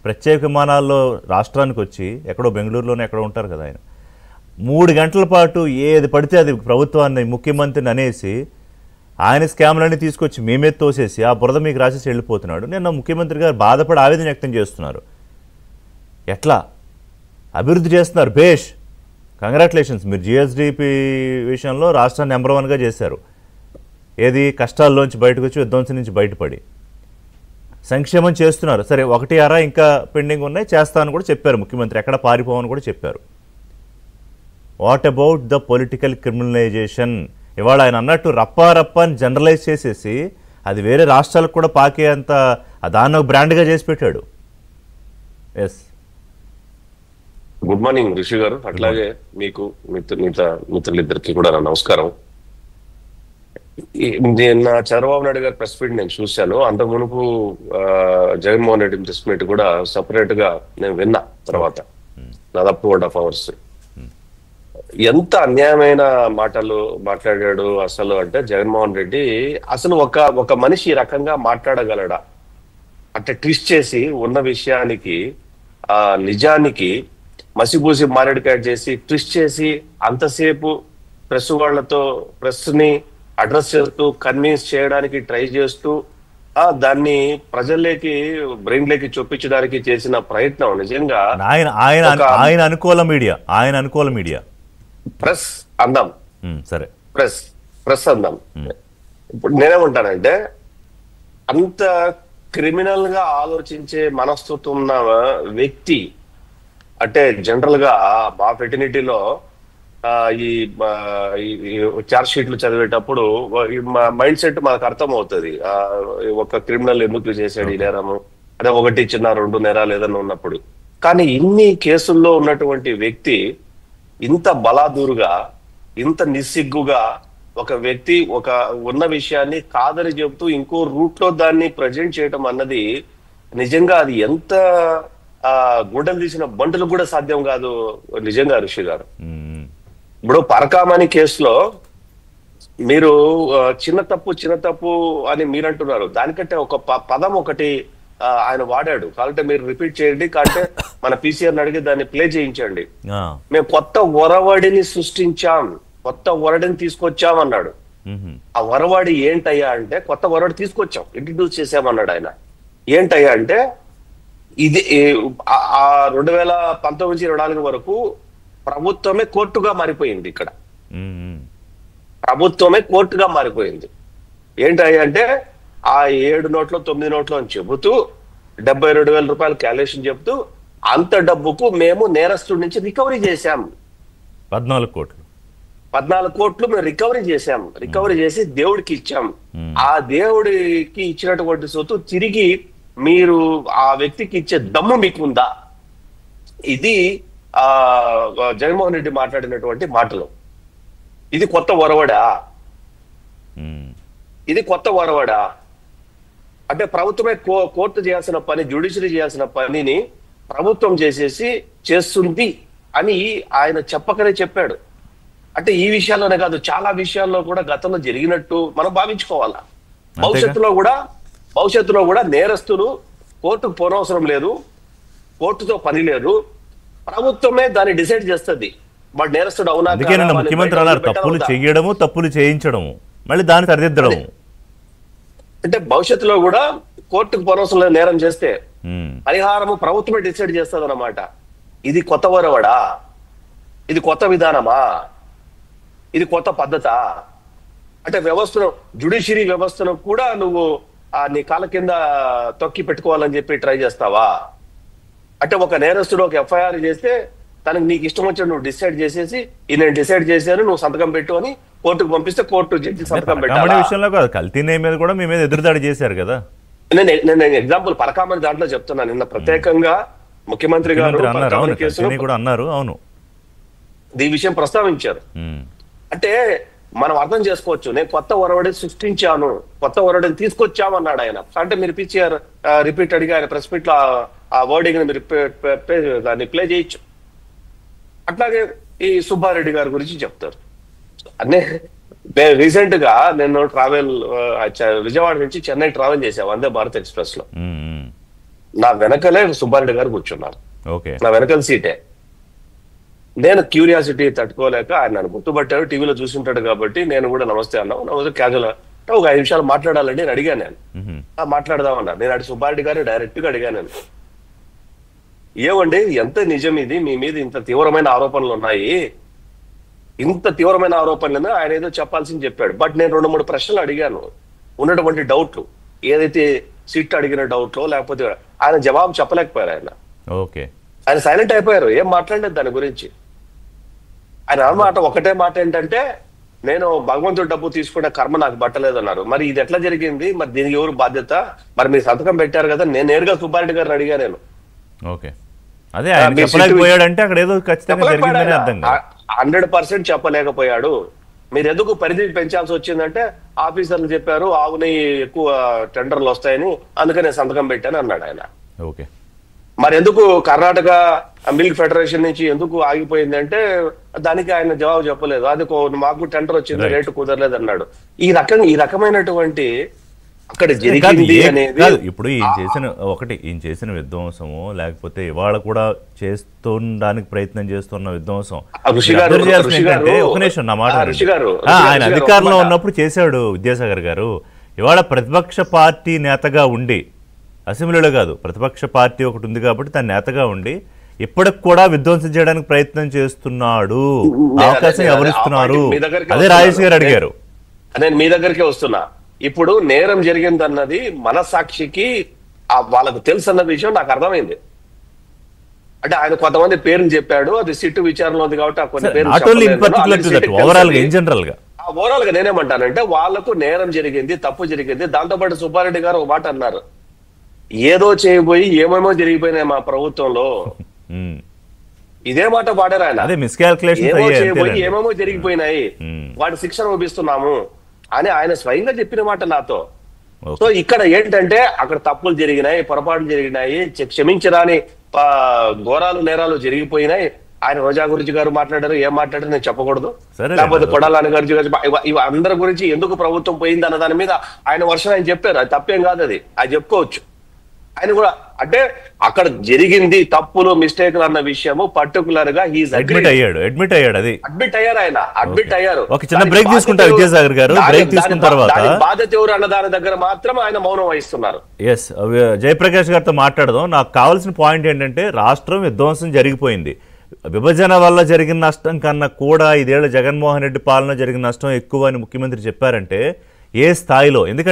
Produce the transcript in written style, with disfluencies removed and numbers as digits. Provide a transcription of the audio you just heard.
ప్రత్యేక విమానాల్లో రాష్ట్రానికి వచ్చి ఎక్కడో బెంగళూరులోనే ఎక్కడో ఉంటారు కదా ఆయన 3 గంటల పాటు ఏది పడితే అది ప్రభుత్వాన్ని ముఖ్యమంత్రిని అనేసి ఆయన స్కామ్లన్నీ తీసుకొచ్చి మేమే తోసేసి ఆ బురద మీకు రాసేసి వెళ్ళిపోతున్నాడు. నిన్న ముఖ్యమంత్రి గారు బాధపడి ఆవేదన వ్యక్తం చేస్తున్నారు. ఎట్లా అభివృద్ధి చేస్తున్నారు బేష్, కంగ్రాచులేషన్స్, మీరు జిఎస్డిపి విషయంలో రాష్ట్రాన్ని నెంబర్ 1గా చేశారు. ఏది కష్టాల్లోంచి బయటకు వచ్చి విధ్వంసం నుంచి బయటపడి సంక్షేమం చేస్తున్నారు. సరే, 1 ఇంకా పెండింగ్ ఉన్నాయి, చేస్తానని కూడా చెప్పారు ముఖ్యమంత్రి, ఎక్కడ పారిపోవని కూడా చెప్పారు. What about the political criminalisation? ఇవాళ ఆయన అన్నట్టు రప్పారప్పని జనరలైజ్ చేసేసి అది వేరే రాష్ట్రాలకు కూడా పాకే అంత దాన్ని ఒక బ్రాండ్గా చేసి పెట్టాడు. ఎస్, గుడ్ మార్నింగ్ ఋషి గారు, అట్లాగే మీకు మిత్రులిద్దరికి కూడా నా నమస్కారం. నిన్న చంద్రబాబు నాయుడు గారి ప్రెస్ మీట్ నేను చూశాను. అంతకు మునుపు జగన్మోహన్ రెడ్డి ప్రెస్ మీట్ కూడా సపరేట్ గా నేను విన్నా. తర్వాత దాదాపు 2.5 hours ఎంత అన్యాయమైన మాటలు మాట్లాడాడు అసలు అంటే, జగన్మోహన్ రెడ్డి అసలు ఒక మనిషి ఈ రకంగా మాట్లాడగలడా? అంటే ట్విస్ట్ చేసి ఉన్న విషయానికి నిజానికి మసిపూసి మారేడుకాయ చేసి ట్విస్ట్ చేసి అంతసేపు ప్రెస్ వాళ్ళతో ప్రెస్ ని అడ్రస్ చేస్తూ కన్విన్స్ చేయడానికి ట్రై చేస్తూ దాన్ని ప్రజల్లోకి బ్రెయిన్లోకి చొప్పించడానికి చేసిన ప్రయత్నం నిజంగా ఆయన అనుకూల మీడియా ప్రెస్ అందాం. సరే, ప్రెస్ అందాం. ఇప్పుడు నేనేమంటానంటే, అంత క్రిమినల్ గా ఆలోచించే మనస్తత్వం ఉన్న వ్యక్తి అంటే జనరల్ గా మా ఫెటర్నిటీలో ఈ చార్జ్ షీట్లు చదివేటప్పుడు మైండ్ సెట్ మనకు అర్థం అవుతుంది. ఒక క్రిమినల్ ఎందుకు చేశాడు ఈ నేరము, అదే 1 చిన్న 2 నేరాలు ఏదైనా ఉన్నప్పుడు. కానీ ఇన్ని కేసుల్లో ఉన్నటువంటి వ్యక్తి ఇంత బలాదూరుగా, ఇంత నిస్సిగ్గుగా ఒక వ్యక్తి ఒక ఉన్న విషయాన్ని కాదని చెబుతూ ఇంకో రూట్ లో దాన్ని ప్రజెంట్ చేయడం అన్నది నిజంగా అది ఎంత గుండెలు తీసిన బంటులు కూడా సాధ్యం కాదు నిజంగా ఋషి గారు. ఇప్పుడు పరకామణి కేసులో మీరు చిన్న తప్పు అని మీరు అంటున్నారు. దానికంటే ఒక పదం ఒకటి ఆయన వాడాడు. కాబట్టి మీరు రిపీట్ చేయండి, కాబట్టి మన పీసీఆర్ అడిగి దాన్ని ప్లే చేయించండి. మేము కొత్త ఒరవడిని సృష్టించాం, కొత్త ఒరడిని తీసుకొచ్చాం అన్నాడు. ఆ ఒరవడి ఏంటయ్యా అంటే, కొత్త ఒరవడి తీసుకొచ్చాం, ఇంట్రడ్యూస్ చేసామన్నాడు ఆయన. ఏంటయ్యా అంటే, ఇది 2019-24 వరకు ప్రభుత్వమే కోర్టుగా మారిపోయింది. ఇక్కడ ప్రభుత్వమే కోర్టుగా మారిపోయింది. ఏంటయ్యా అంటే, ఆ 7 నోట్లో 9 నోట్లో అని చెబుతూ 72,000 రూపాయలు క్యాల్కులేషన్ చెబుతూ అంత డబ్బుకు మేము నేరస్తుడి నుంచి రికవరీ చేశాం. 14 కోట్లు మేము రికవరీ చేశాం. రికవరీ చేసి దేవుడికి ఇచ్చాం. ఆ దేవుడికి ఇచ్చినటువంటి సొత్తు తిరిగి మీరు ఆ వ్యక్తికి ఇచ్చే దమ్ము మీకుందా? ఇది జగన్మోహన్ రెడ్డి మాట్లాడినటువంటి మాటలు. ఇది కొత్త ఒరవడా? ఇది కొత్త ఒరవడా? అంటే ప్రభుత్వమే కోర్టు చేయాల్సిన పని, జ్యుడిషియరీ చేయాల్సిన పనిని ప్రభుత్వం చేస్తుంది అని ఆయన చెప్పకనే చెప్పాడు. అంటే ఈ విషయాల్లోనే కాదు, చాలా విషయాల్లో కూడా గతంలో జరిగినట్టు మనం భావించుకోవాలా. భవిష్యత్తులో కూడా నేరస్తులు కోర్టుకు పోనవసరం లేదు, కోర్టుతో పని లేదు, ప్రభుత్వమే దాన్ని డిసైడ్ చేస్తుంది. వాడు నేరస్తుడు అవునా? ముఖ్యమంత్రి అన్నారు తప్పులు చేయడము, తప్పులు చేయించడము, మళ్ళీ దాన్ని సరిదిద్దడం. అంటే భవిష్యత్తులో కూడా కోర్టుకు పోనవసరం లేదు, నేరం చేస్తే పరిహారము ప్రభుత్వమే డిసైడ్ చేస్తుంది అన్నమాట. ఇది కొత్త వరవడా? ఇది కొత్త విధానమా? ఇది కొత్త పద్ధతా? అంటే వ్యవస్థను, జ్యుడిషియరీ వ్యవస్థను కూడా నువ్వు నీ కాళ్ళ కింద తొక్కి పెట్టుకోవాలని చెప్పి ట్రై చేస్తావా? అంటే ఒక నేరస్తుడు ఒక ఎఫ్ఐఆర్ చేస్తే తనకి నీకు ఇష్టం వచ్చిన నువ్వు డిసైడ్ చేసేసి, నేను డిసైడ్ చేశాను నువ్వు సంతకం పెట్టు అని కోర్టుకు పంపిస్తే కోర్టు జడ్జి సంతకం పెట్టాలి. విషయంలో కల్తీ మీద కూడా మీ మీద ఎదురుదాడి చేశారు కదా. నేను ఎగ్జాంపుల్ పరకామణి దాంట్లో చెప్తున్నా. నిన్న ప్రత్యేకంగా ముఖ్యమంత్రి గారు కూడా అన్నారు. అవును, ఈ విషయం ప్రస్తావించారు. అంటే మనం అర్థం చేసుకోవచ్చు, నేను కొత్త ఒరవడిని సృష్టించాను, కొత్త ఒరవడిని తీసుకొచ్చామన్నాడు ఆయన. అంటే మీరు పిచ్చిఆర్ రిపీటెడ్ గా ఆయన ప్రెస్ మీట్ లో ఆ వర్డింగ్ ని మీరు దాన్ని ప్లే చేయొచ్చు. అట్లాగే ఈ సుబ్బారెడ్డి గారి గురించి చెప్తారు. రీసెంట్ గా నేను విజయవాడ నుంచి చెన్నై ట్రావెల్ చేశా వందే భారత్ ఎక్స్ప్రెస్ లో. నా వెనకలే సుబ్బారెడ్డి గారు కూర్చున్నారు, ఓకే. నా వెనకల సీటే. నేను క్యూరియాసిటీ తట్టుకోలేక ఆయన నన్ను గుర్తుపట్టాడు, టీవీలో చూసింటాడు కాబట్టి నేను కూడా నమస్తే అన్నాను. నమస్తే క్యాజువల్ ఒక 5 నిమిషాలు మాట్లాడాలండి నేను అడిగాను. నేను మాట్లాడదామన్నా, నేను అడి సుబ్బారెడ్డి గారు డైరెక్ట్ గా అడిగాను నేను, ఏమండి ఎంత నిజం ఇది, మీ మీద ఇంత తీవ్రమైన ఆరోపణలు ఉన్నాయి, ఇంత తీవ్రమైన ఆరోపణలు ఆయన ఏదో చెప్పాల్సింది చెప్పాడు. బట్ నేను 2-3 ప్రశ్నలు అడిగాను, ఉన్నటువంటి డౌట్లు, ఏదైతే సిట్ అడిగిన డౌట్లో, లేకపోతే ఆయన జవాబు చెప్పలేకపోయారు. ఆయన సైలెంట్ అయిపోయారు, ఏం మాట్లాడలేదు దాని గురించి. ఆయన అన్నమాట ఒకటే మాట ఏంటంటే, నేను భగవంతుడు డబ్బు తీసుకునే కర్మ నాకు పట్టలేదు అన్నారు. మరి ఇది ఎట్లా జరిగింది, మరి దీనికి ఎవరు బాధ్యత, మరి మీరు సంతకం పెట్టారు కదా. నేను నేరుగా సుబ్బారెడ్డి గారిని అడిగా నేను. అదే ఆయన చెప్పలేకపోయాడంటే అక్కడ ఏదో ఖచ్చితంగా జరిగిందని అర్థం కాదు. 100% చెప్పలేకపోయాడు. మీరు ఎందుకు పరిధి పెంచాల్సి వచ్చిందంటే ఆఫీసర్లు చెప్పారు ఆవుని ఎక్కువ టెండర్లు వస్తాయని, అందుకనే సంతకం పెట్టాను అన్నాడు ఆయన. ఓకే. మరి ఎందుకు కర్ణాటక మిల్క్ ఫెడరేషన్ నుంచి ఎందుకు ఆగిపోయింది అంటే దానికి ఆయన జవాబు చెప్పలేదు. అది మాకు టెండర్ వచ్చింది, రేటు కుదరలేదు అన్నాడు. ఈ రకమైనటువంటి అక్కడ జరిగింది అనేది ఇప్పుడు ఈయన చేసిన విధ్వంసము, లేకపోతే ఇవాళ కూడా చేస్తుండడానికి ప్రయత్నం చేస్తున్న విధ్వంసం. ఒక నిమిషం నా మాట, ఆయన అధికారంలో ఉన్నప్పుడు చేశాడు విద్యాసాగర్ గారు. ఇవాళ ప్రతిపక్ష పార్టీ నేతగా ఉండి, అసెంబ్లీలో కాదు ప్రతిపక్ష పార్టీ ఒకటి ఉంది కాబట్టి తన నేతగా ఉండి ఇప్పటికి కూడా విధ్వంసం చేయడానికి ప్రయత్నం చేస్తున్నాడు. అవకాశం ఎవరిస్తున్నారు? అదే రాజేష్ గారు అడిగారు. నేను మీ దగ్గరికే వస్తున్నా. ఇప్పుడు నేరం జరిగింది అన్నది మనసాక్షికి వాళ్ళకు తెలుసు అన్న విషయం నాకు అర్థమైంది. అంటే ఆయన కొంతమంది పేర్లు చెప్పాడు, అది సిట్టు విచారణలో ఉంది కాబట్టి కొన్ని పేర్లు ఓవరాల్ గా నేనేమంటానంటే వాళ్ళకు నేరం జరిగింది, తప్పు జరిగింది. దాంతోపాటు సుబ్బారెడ్డి గారు ఒక మాట అన్నారు, ఏదో చేయబోయి ఏమేమో జరిగిపోయినాయి మా ప్రభుత్వంలో. ఇదే మాట వాడారు ఆయన, ఏమో చేయబోయి ఏమేమో జరిగిపోయినాయి, వాటి శిక్షణ పంపిస్తున్నాము అని ఆయన స్వయంగా చెప్పిన మాట నాతో. సో ఇక్కడ ఏంటంటే అక్కడ తప్పులు జరిగినాయి, పొరపాట్లు జరిగినాయి, క్షమించరాని ఘోరాలు నేరాలు జరిగిపోయినాయి. ఆయన రోజా గురించి గారు మాట్లాడారు, ఏం మాట్లాడారు నేను చెప్పకూడదు, లేకపోతే కొడాలని గారి ఇవి అందరి గురించి ఎందుకు ప్రభుత్వం పోయింది అన్న దాని మీద ఆయన వర్షం ఆయన చెప్పారు. అది తప్పేం కాదు, అది చెప్పుకోవచ్చు. ఆయన కూడా అంటే అక్కడ జరిగింది తప్పులు, మిస్టేక్లు అన్న విషయము పర్టికులర్ గా అడ్మిట్ అయ్యారు. ఆయన అడ్మిట్ అయ్యారు. ఒక చిన్న బ్రేక్ తీసుకుంటారు విద్యాసాగర్ గారు. బ్రేక్ తీసుకున్న తర్వాత బాధ్యత ఎవరు అన్న దాని దగ్గర మాత్రం ఆయన మౌనం వహిస్తున్నారు. ఎస్, జయప్రకాష్ గారితో మాట్లాడదాం. నాకు కావాల్సిన పాయింట్ ఏంటంటే, రాష్ట్రం విధ్వంసం జరిగిపోయింది. విభజన వల్ల జరిగిన నష్టం కన్నా కూడా 5 ఏళ్ల జగన్మోహన్ రెడ్డి పాలన జరిగిన నష్టం ఎక్కువ అని ముఖ్యమంత్రి చెప్పారంటే ఏ స్థాయిలో? ఎందుకంటే